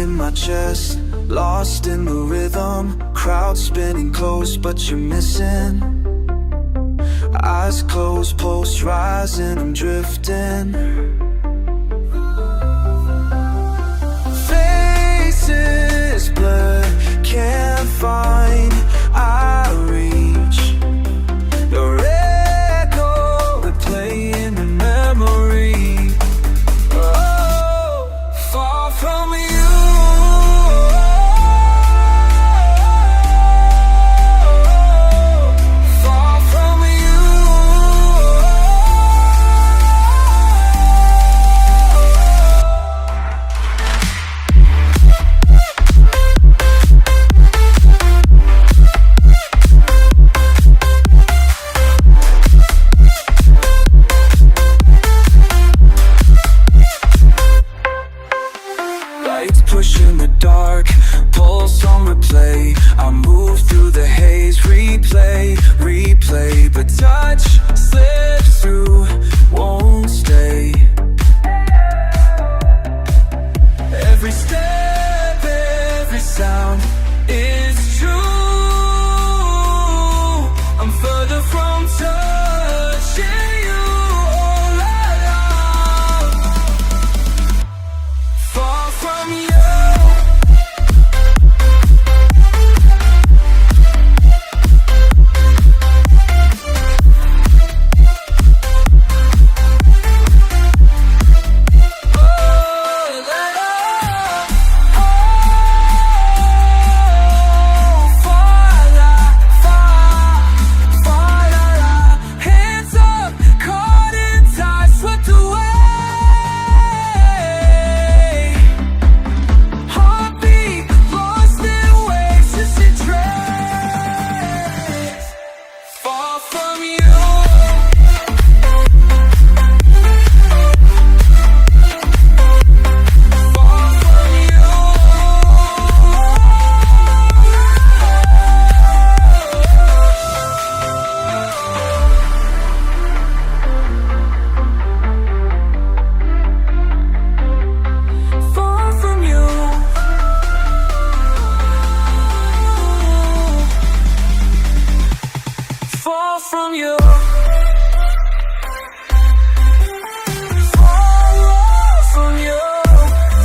in my chest, lost in the rhythm. Crowd spinning close, but you're missing. Eyes closed, pulse rising, I'm drifting. Faces blur, can't find our reach. Your echo replaying in memory. Oh, far from you. Far from you. Lights push in the dark, pulse on replay. I move through the haze, replay, replay. But touch slips through, won't stay. Every step, every sound is true. I'm further from touching you all alone. Far from you. Far from you. Far from you.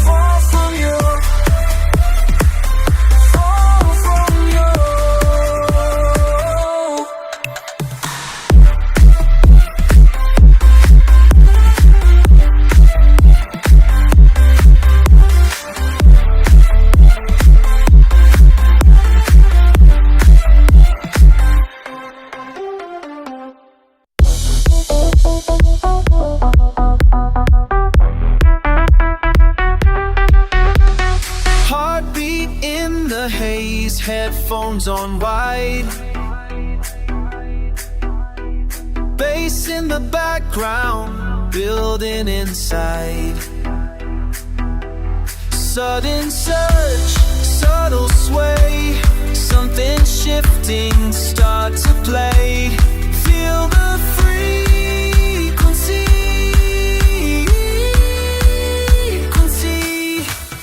Far from you. Far from you. Heartbeat in the haze, headphones on wide. Bass in the background, building inside. Sudden surge, subtle sway. Something shifting, start to play. Feel the frequency.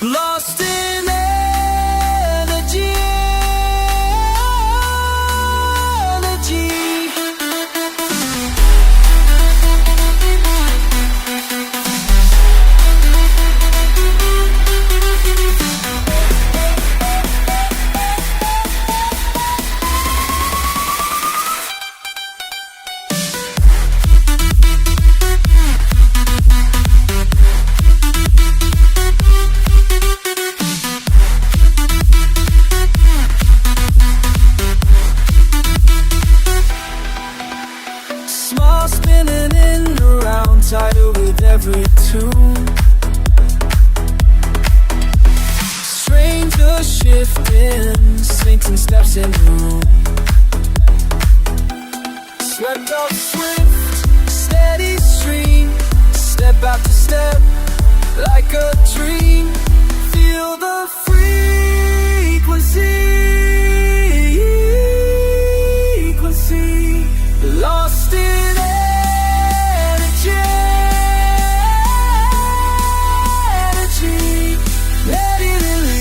Lost in energy. Small spinning in around, tighter with every tune. Stranger shifting, sinking steps in the room. Swept up swift, steady stream. Step after step, like a dream. Feel the frequency. Lost in energy. Let it in.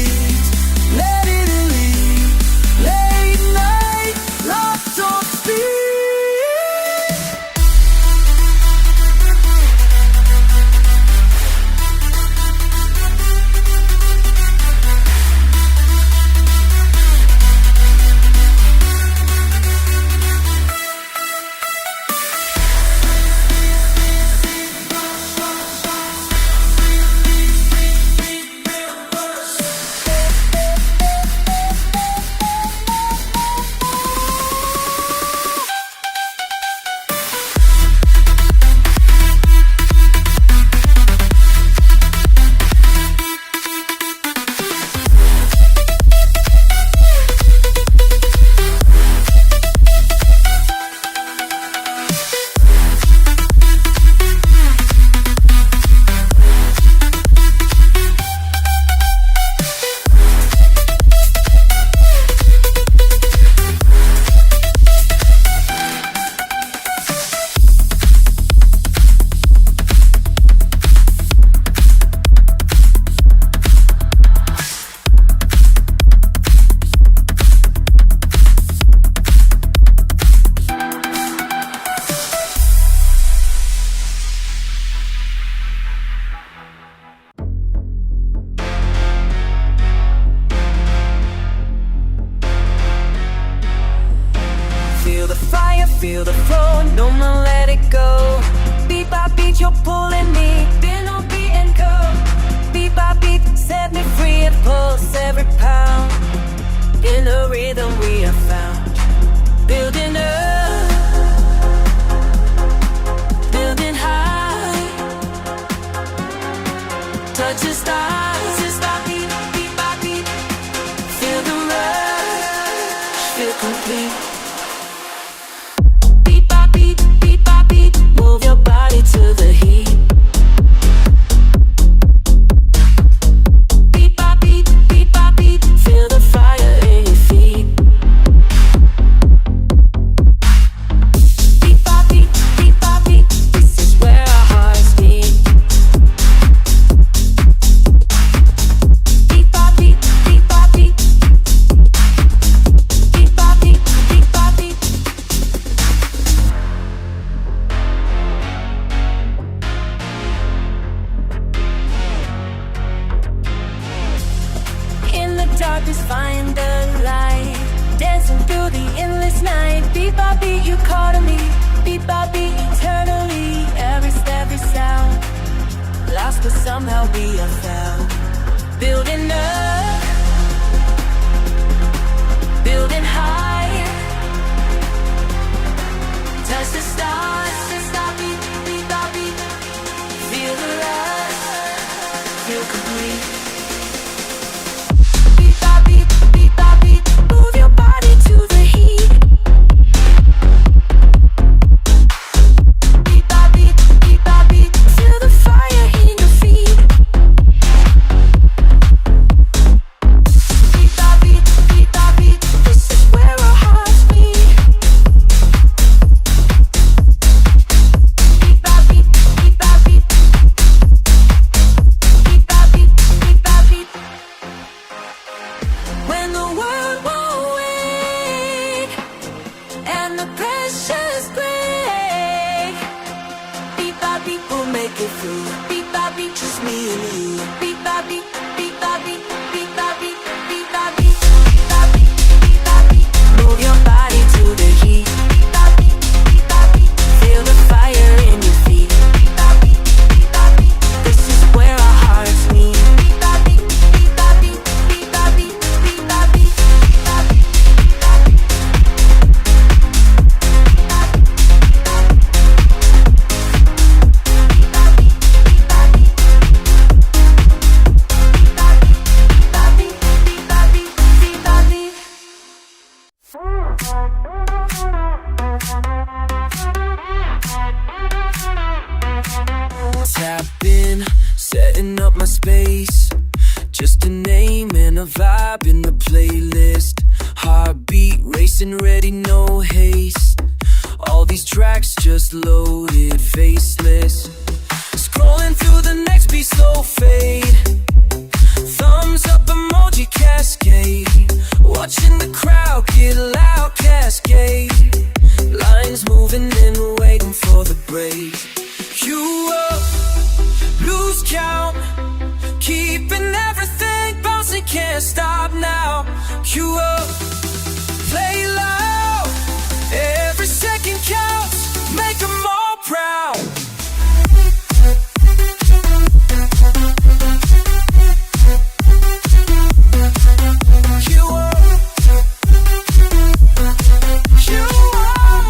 feel the flow, no more let it go. Beat by beat, you're pulling me, been on beat and go. Beat by beat, set me free, it pulls every pound. In the rhythm we have found, building up, building high. Touch the stars, it's by beat, beat by beat. Feel the rush, feel complete. Beat by beat, beat by beat. Move your body to the heat. Beat by beat, beat by beat. Feel the fire in your feet. Beat by beat, beat by beat. This is where our hearts beat. Beat by beat, beat by beat. Beat by beat, beat by beat. In the darkness, find the light. Dancing through the endless night. Beat by beat, you call to me. Beat by beat, eternally. Every step, every sound. Lost, but somehow we are found. Building up, building high. Touch the stars, beat by beat, beat by beat. Feel the rush, feel complete. Beat by beat, beat by beat. Move your body to the heat. Beat by beat, beat by beat. Feel the fire in your feet. Beat by beat, beat by beat. This is where our hearts beat. Beat by beat, beat by beat. Beat by beat, beat by beat. When the world won't wait and the pressure's great, beat by beat we'll make it through. Beat by beat, just me and you. Beat by beat, beat by beat, beat by beat, beat by beat, beat by beat, beat by beat. Move your body to the heat. Beat by beat, beat by beat. Feel the fire in your feet. Beat by beat, beat by beat. This is where our hearts meet. Beat by beat, beat by beat, beat by beat, beat by beat, beat by beat, beat by beat. Tap in, setting up my space. Just a name and a vibe in the playlist. Heartbeat racing, ready, no haste. All these tracks just loaded, faceless. Scrolling through the next beat, slow fade. Thumbs up, emoji cascade. Watching the crowd get loud, cascade. Lines moving and waiting for the break. Cue up, lose count. Keeping everything bouncing, can't stop now. Cue up, play loud. Every second counts, make them all proud. Cue up, cue up,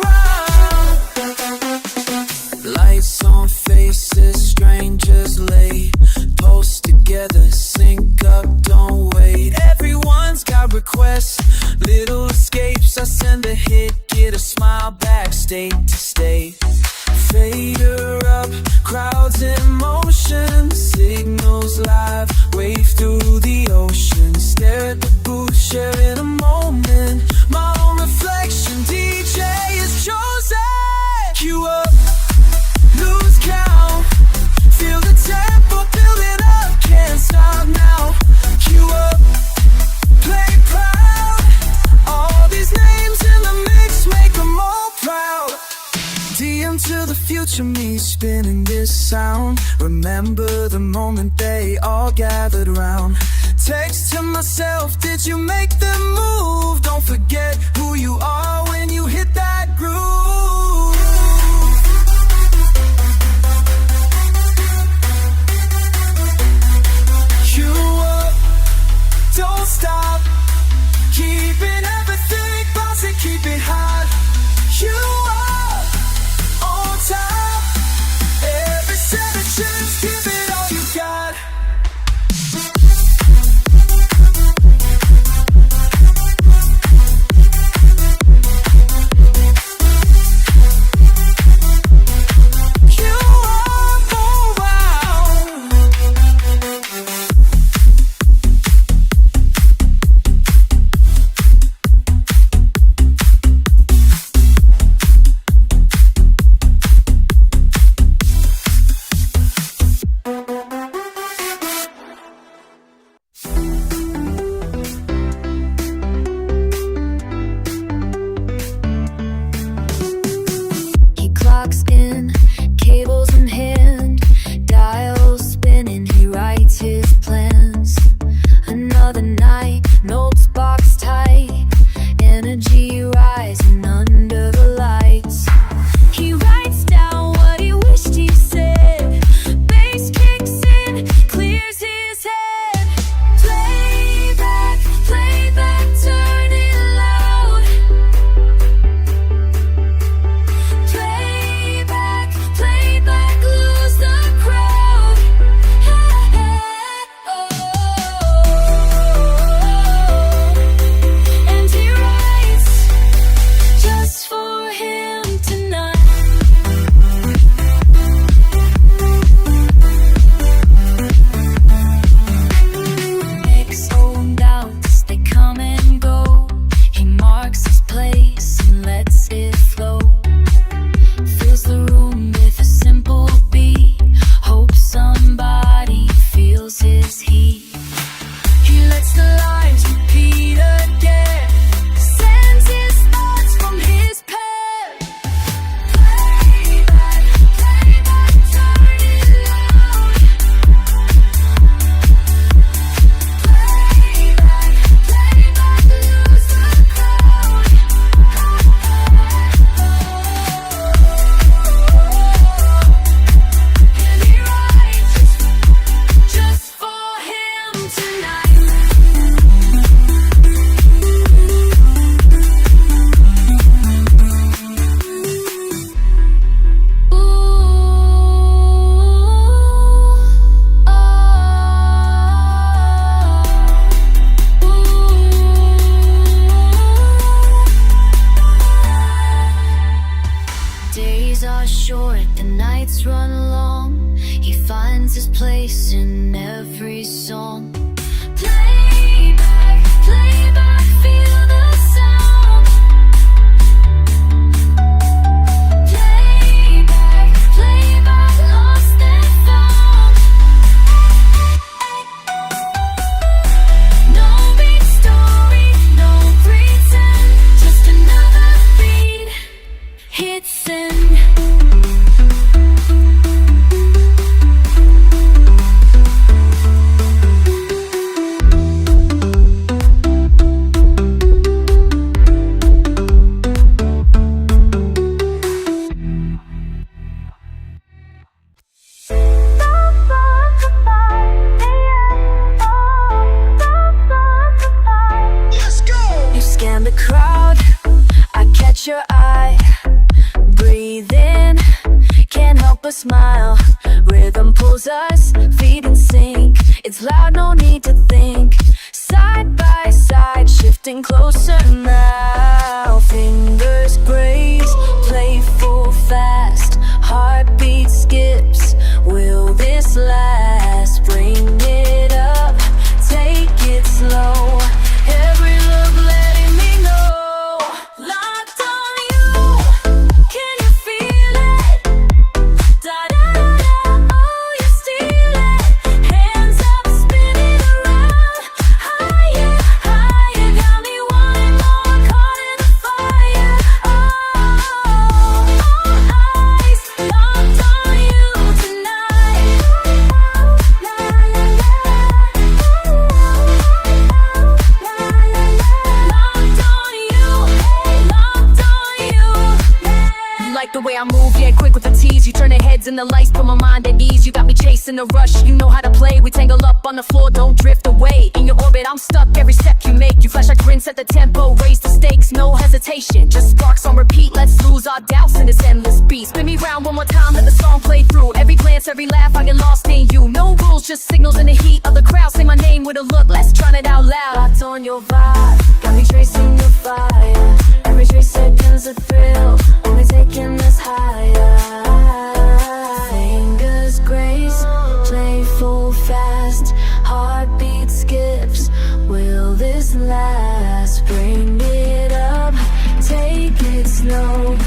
around. Lights on faces, strangers late. Post together, sync up, don't wait. Everyone's got requests, little escapes. I send a hit, get a smile back, state to state. Fader up, crowds in motion. Signals live, wave through the ocean. Stare at the booth, sharing a moment. My own reflection, DJ is chosen. Cue up, lose count. Feel the tempo building up, can't stop now. Cue up, play proud. All these names in the mix, make them all proud. DM to the future, me spinning this sound. Remember the moment they all gathered round. Text to myself, did you make them move? Don't forget who you are when you hit that groove. every song. Play back, feel the sound. Play back, lost and found. No big story, no pretend, just another beat. Hit send. Scan the crowd, I catch your eye. Breathe in, can't help but smile. Rhythm pulls us, feet in sync. It's loud, no need to think. Side by side, shifting closer now. Fingers graze, playful fast. Heartbeat skips, will this last? Bring it up, take it slow. Every look letting me know. Locked on you, can you feel it? Da-da-da-da, oh, you steal it. Hands up, spin it around. Higher, higher, got me wanting more. Caught in the fire, all eyes locked on you tonight. La, la, la. Like the way I move, yeah, quick with the tease. You turn the heads and the lights, put my mind at ease. You got me chasing the rush, you know how to play. We tangle up on the floor, don't drift away. In your orbit, I'm stuck every step you make. You flash like green, set the tempo, raise the stakes, no hesitation. Just sparks on repeat, let's lose our doubts in this endless beat. Spin me round one more time, let the song play through. Every glance, every laugh, I get lost in you. No rules, just signals in the heat of the crowd. Say my name with a look, let's drown it out loud. Locked on your vibe, got me tracing the fire. Every trace seconds a thrill, only taking us higher. Fingers grace, playful fast. Heartbeat skips, will this last? Bring it up, take it slow.